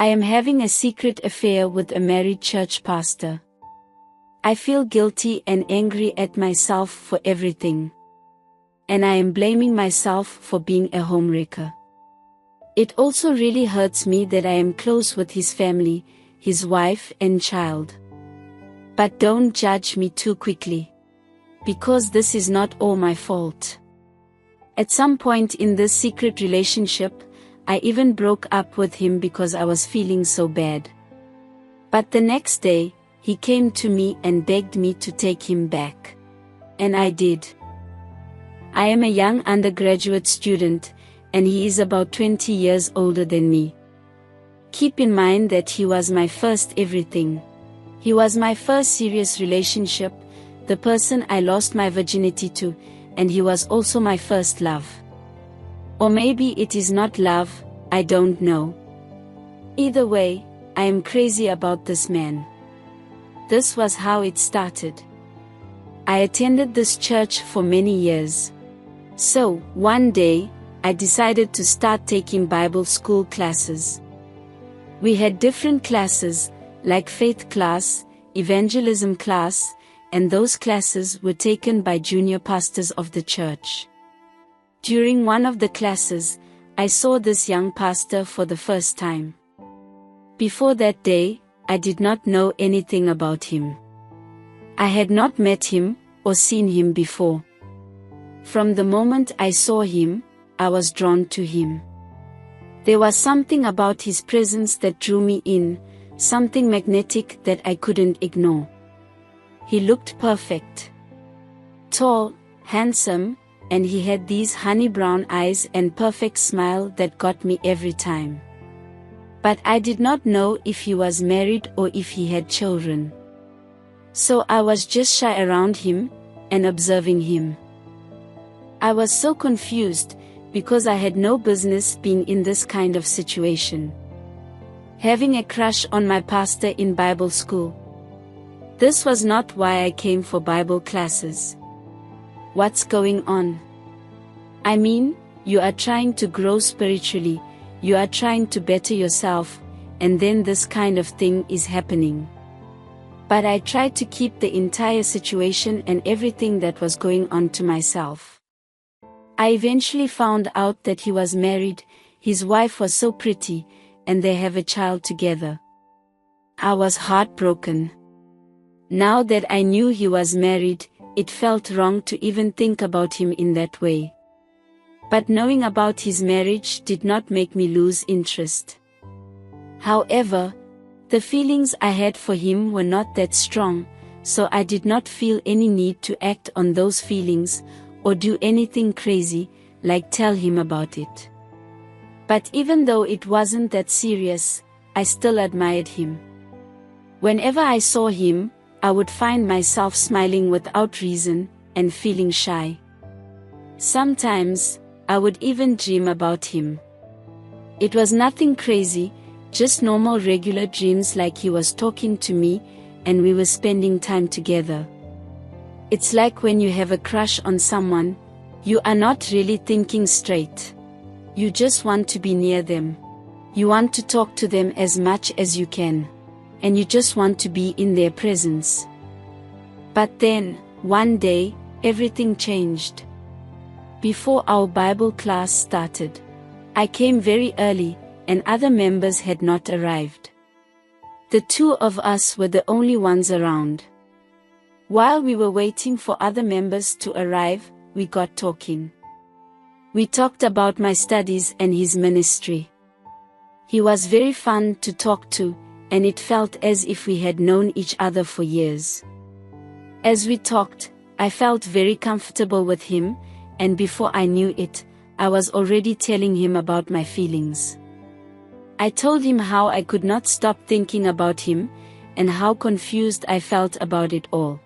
I am having a secret affair with a married church pastor. I feel guilty and angry at myself for everything. And I am blaming myself for being a homewrecker. It also really hurts me that I am close with his family, his wife and child. But don't judge me too quickly. Because this is not all my fault. At some point in this secret relationship, I even broke up with him because I was feeling so bad. But the next day, he came to me and begged me to take him back. And I did. I am a young undergraduate student, and he is about 20 years older than me. Keep in mind that he was my first everything. He was my first serious relationship, the person I lost my virginity to, and he was also my first love. Or maybe it is not love, I don't know. Either way, I am crazy about this man. This was how it started. I attended this church for many years. So, one day, I decided to start taking Bible school classes. We had different classes, like faith class, evangelism class, and those classes were taken by junior pastors of the church. During one of the classes, I saw this young pastor for the first time. Before that day, I did not know anything about him. I had not met him, or seen him before. From the moment I saw him, I was drawn to him. There was something about his presence that drew me in, something magnetic that I couldn't ignore. He looked perfect. Tall, handsome, and he had these honey brown eyes and perfect smile that got me every time. But I did not know if he was married or if he had children. So I was just shy around him, and observing him. I was so confused, because I had no business being in this kind of situation. Having a crush on my pastor in Bible school. This was not why I came for Bible classes. What's going on? I mean, you are trying to grow spiritually, you are trying to better yourself, and then this kind of thing is happening. But I tried to keep the entire situation and everything that was going on to myself. I eventually found out that he was married, his wife was so pretty, and they have a child together. I was heartbroken. Now that I knew he was married, it felt wrong to even think about him in that way. But knowing about his marriage did not make me lose interest. However, the feelings I had for him were not that strong, so I did not feel any need to act on those feelings, or do anything crazy, like tell him about it. But even though it wasn't that serious, I still admired him. Whenever I saw him, I would find myself smiling without reason, and feeling shy. Sometimes, I would even dream about him. It was nothing crazy, just normal regular dreams, like he was talking to me, and we were spending time together. It's like when you have a crush on someone, you are not really thinking straight. You just want to be near them. You want to talk to them as much as you can. And you just want to be in their presence. But then, one day, everything changed. Before our Bible class started, I came very early, and other members had not arrived. The two of us were the only ones around. While we were waiting for other members to arrive, we got talking. We talked about my studies and his ministry. He was very fun to talk to, and it felt as if we had known each other for years. As we talked, I felt very comfortable with him, and before I knew it, I was already telling him about my feelings. I told him how I could not stop thinking about him, and how confused I felt about it all.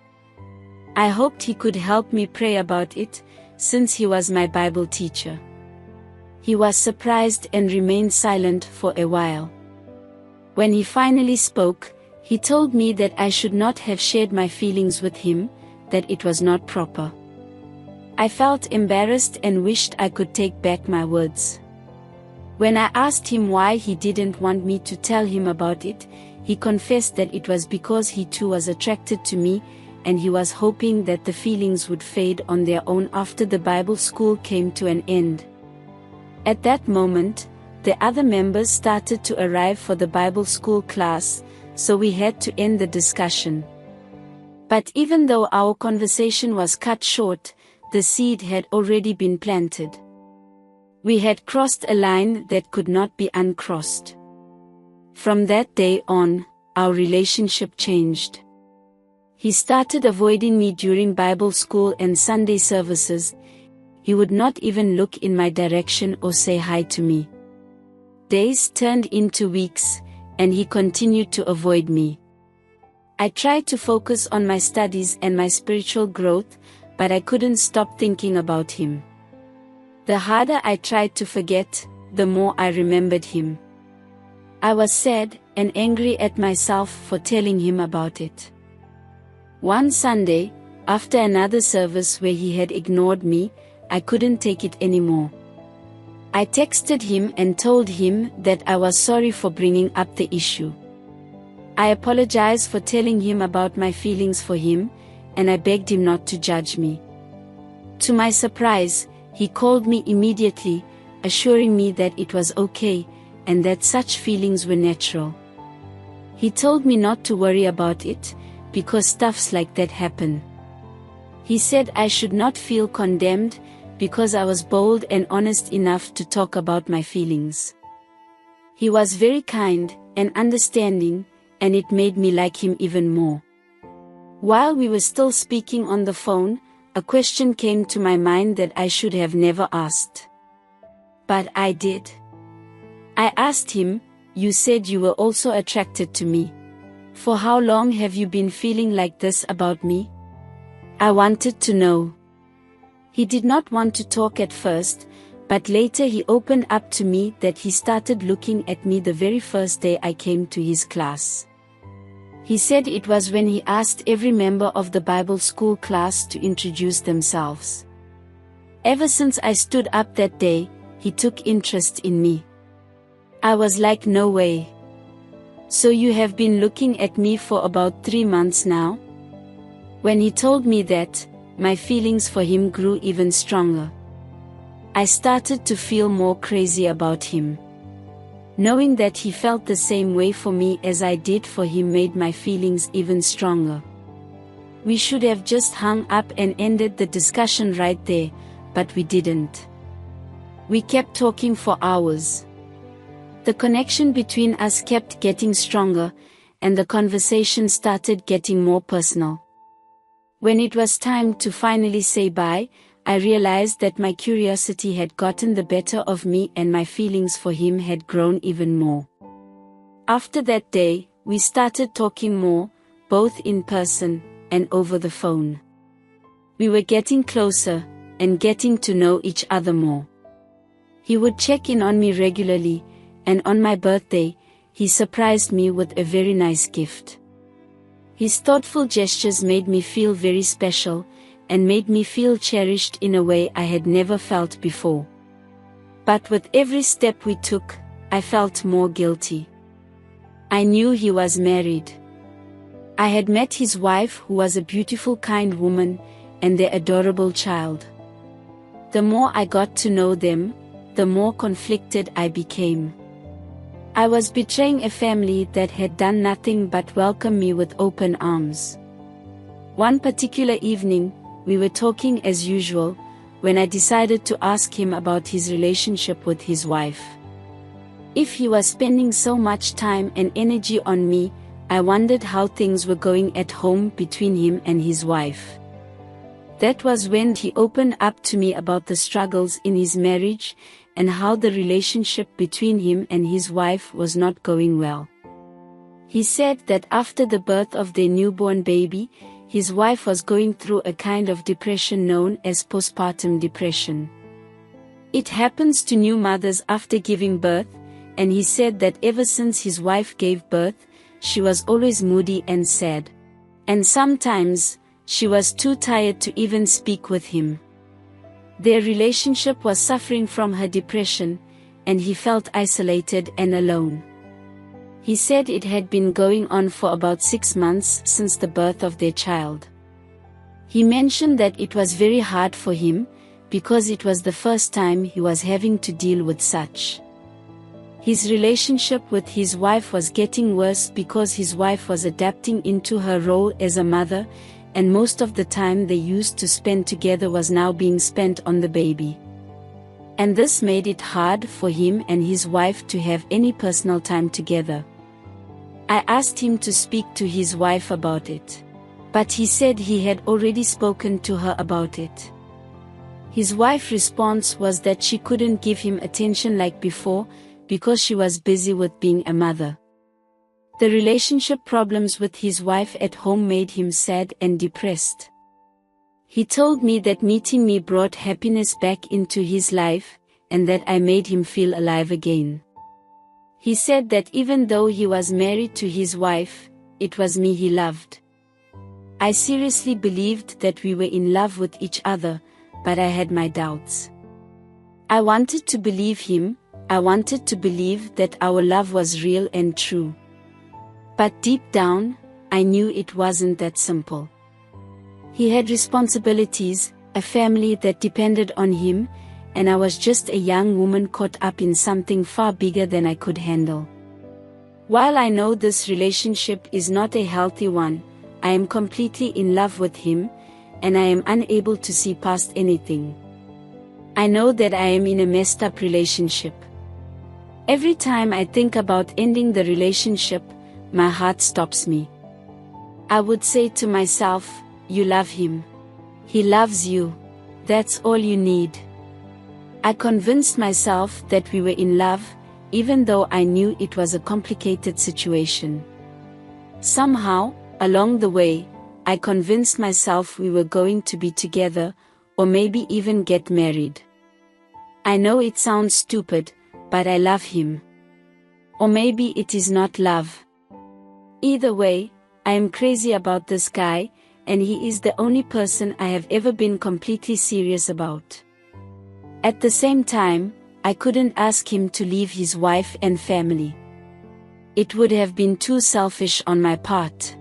I hoped he could help me pray about it, since he was my Bible teacher. He was surprised and remained silent for a while. When he finally spoke, he told me that I should not have shared my feelings with him, that it was not proper. I felt embarrassed and wished I could take back my words. When I asked him why he didn't want me to tell him about it, he confessed that it was because he too was attracted to me, and he was hoping that the feelings would fade on their own after the Bible school came to an end. At that moment, the other members started to arrive for the Bible school class, so we had to end the discussion. But even though our conversation was cut short, the seed had already been planted. We had crossed a line that could not be uncrossed. From that day on, our relationship changed. He started avoiding me during Bible school and Sunday services. He would not even look in my direction or say hi to me. Days turned into weeks, and he continued to avoid me. I tried to focus on my studies and my spiritual growth, but I couldn't stop thinking about him. The harder I tried to forget, the more I remembered him. I was sad and angry at myself for telling him about it. One Sunday, after another service where he had ignored me, I couldn't take it anymore. I texted him and told him that I was sorry for bringing up the issue. I apologized for telling him about my feelings for him, and I begged him not to judge me. To my surprise, he called me immediately, assuring me that it was okay, and that such feelings were natural. He told me not to worry about it, because stuffs like that happen. He said I should not feel condemned, because I was bold and honest enough to talk about my feelings. He was very kind and understanding, and it made me like him even more. While we were still speaking on the phone, a question came to my mind that I should have never asked. But I did. I asked him, "You said you were also attracted to me. For how long have you been feeling like this about me?" I wanted to know. He did not want to talk at first, but later he opened up to me that he started looking at me the very first day I came to his class. He said it was when he asked every member of the Bible school class to introduce themselves. Ever since I stood up that day, he took interest in me. I was like, no way. So you have been looking at me for about 3 months now? When he told me that, my feelings for him grew even stronger. I started to feel more crazy about him. Knowing that he felt the same way for me as I did for him made my feelings even stronger. We should have just hung up and ended the discussion right there, but we didn't. We kept talking for hours. The connection between us kept getting stronger, and the conversation started getting more personal. When it was time to finally say bye, I realized that my curiosity had gotten the better of me and my feelings for him had grown even more. After that day, we started talking more, both in person and over the phone. We were getting closer and getting to know each other more. He would check in on me regularly, and on my birthday, he surprised me with a very nice gift. His thoughtful gestures made me feel very special, and made me feel cherished in a way I had never felt before. But with every step we took, I felt more guilty. I knew he was married. I had met his wife, who was a beautiful, kind woman, and their adorable child. The more I got to know them, the more conflicted I became. I was betraying a family that had done nothing but welcome me with open arms. One particular evening, we were talking as usual, when I decided to ask him about his relationship with his wife. If he was spending so much time and energy on me, I wondered how things were going at home between him and his wife. That was when he opened up to me about the struggles in his marriage, and how the relationship between him and his wife was not going well. He said that after the birth of their newborn baby, his wife was going through a kind of depression known as postpartum depression. It happens to new mothers after giving birth, and he said that ever since his wife gave birth, she was always moody and sad. And sometimes, she was too tired to even speak with him. Their relationship was suffering from her depression, and he felt isolated and alone. He said it had been going on for about 6 months since the birth of their child. He mentioned that it was very hard for him, because it was the first time he was having to deal with such. His relationship with his wife was getting worse because his wife was adapting into her role as a mother, and most of the time they used to spend together was now being spent on the baby. And this made it hard for him and his wife to have any personal time together. I asked him to speak to his wife about it, but he said he had already spoken to her about it. His wife's response was that she couldn't give him attention like before, because she was busy with being a mother. The relationship problems with his wife at home made him sad and depressed. He told me that meeting me brought happiness back into his life, and that I made him feel alive again. He said that even though he was married to his wife, it was me he loved. I seriously believed that we were in love with each other, but I had my doubts. I wanted to believe him, I wanted to believe that our love was real and true. But deep down, I knew it wasn't that simple. He had responsibilities, a family that depended on him, and I was just a young woman caught up in something far bigger than I could handle. While I know this relationship is not a healthy one, I am completely in love with him, and I am unable to see past anything. I know that I am in a messed up relationship. Every time I think about ending the relationship, my heart stops me. I would say to myself, you love him. He loves you. That's all you need. I convinced myself that we were in love, even though I knew it was a complicated situation. Somehow, along the way, I convinced myself we were going to be together, or maybe even get married. I know it sounds stupid, but I love him. Or maybe it is not love. Either way, I am crazy about this guy, and he is the only person I have ever been completely serious about. At the same time, I couldn't ask him to leave his wife and family. It would have been too selfish on my part.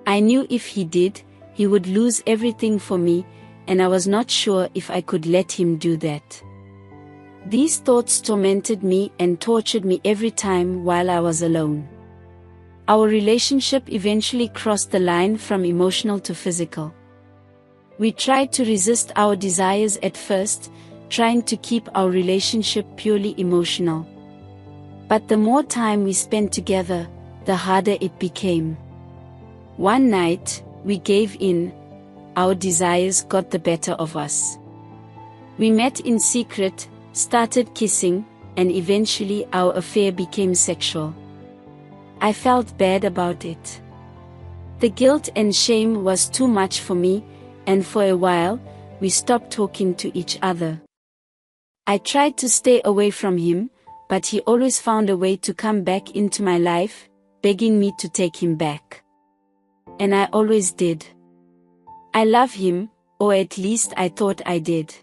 I knew if he did, he would lose everything for me, and I was not sure if I could let him do that. These thoughts tormented me and tortured me every time while I was alone. Our relationship eventually crossed the line from emotional to physical. We tried to resist our desires at first, trying to keep our relationship purely emotional. But the more time we spent together, the harder it became. One night, we gave in. Our desires got the better of us. We met in secret, started kissing, and eventually our affair became sexual. I felt bad about it. The guilt and shame was too much for me, and for a while, we stopped talking to each other. I tried to stay away from him, but he always found a way to come back into my life, begging me to take him back. And I always did. I love him, or at least I thought I did.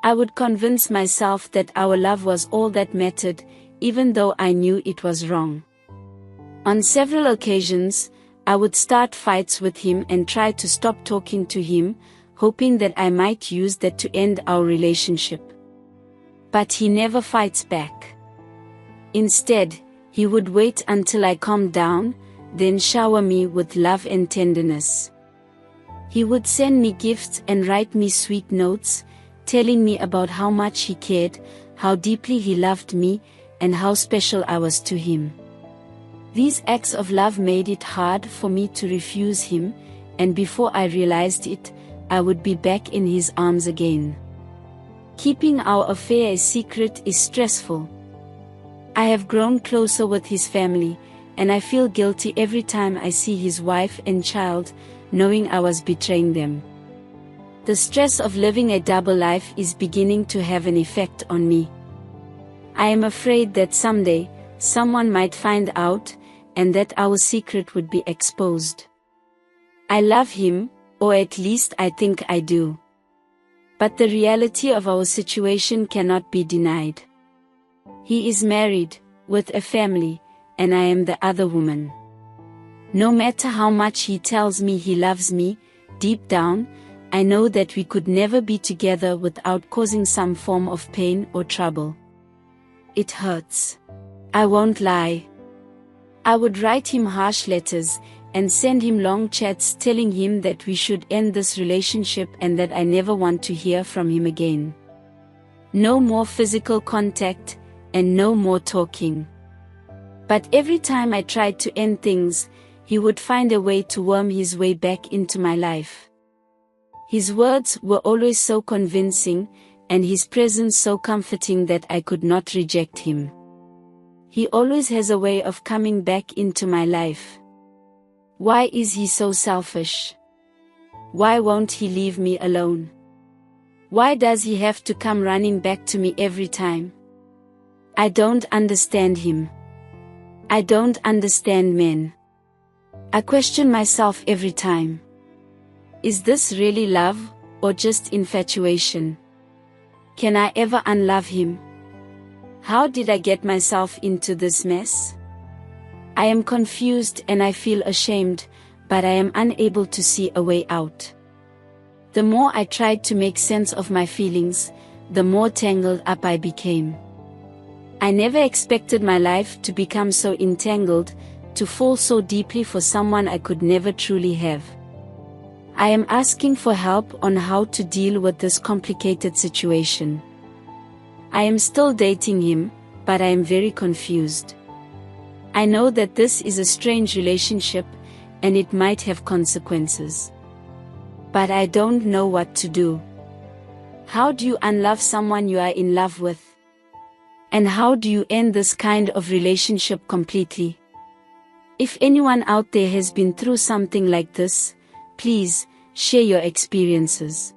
I would convince myself that our love was all that mattered, even though I knew it was wrong. On several occasions, I would start fights with him and try to stop talking to him, hoping that I might use that to end our relationship. But he never fights back. Instead, he would wait until I calmed down, then shower me with love and tenderness. He would send me gifts and write me sweet notes, telling me about how much he cared, how deeply he loved me, and how special I was to him. These acts of love made it hard for me to refuse him, and before I realized it, I would be back in his arms again. Keeping our affair a secret is stressful. I have grown closer with his family, and I feel guilty every time I see his wife and child, knowing I was betraying them. The stress of living a double life is beginning to have an effect on me. I am afraid that someday, someone might find out, and that our secret would be exposed. I love him, or at least I think I do. But the reality of our situation cannot be denied. He is married, with a family, and I am the other woman. No matter how much he tells me he loves me, deep down, I know that we could never be together without causing some form of pain or trouble. It hurts. I won't lie. I would write him harsh letters, and send him long chats telling him that we should end this relationship and that I never want to hear from him again. No more physical contact, and no more talking. But every time I tried to end things, he would find a way to worm his way back into my life. His words were always so convincing, and his presence so comforting that I could not reject him. He always has a way of coming back into my life. Why is he so selfish? Why won't he leave me alone? Why does he have to come running back to me every time? I don't understand him. I don't understand men. I question myself every time. Is this really love, or just infatuation? Can I ever unlove him? How did I get myself into this mess? I am confused and I feel ashamed, but I am unable to see a way out. The more I tried to make sense of my feelings, the more tangled up I became. I never expected my life to become so entangled, to fall so deeply for someone I could never truly have. I am asking for help on how to deal with this complicated situation. I am still dating him, but I am very confused. I know that this is a strange relationship, and it might have consequences. But I don't know what to do. How do you unlove someone you are in love with? And how do you end this kind of relationship completely? If anyone out there has been through something like this, please, share your experiences.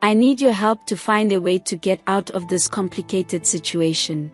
I need your help to find a way to get out of this complicated situation.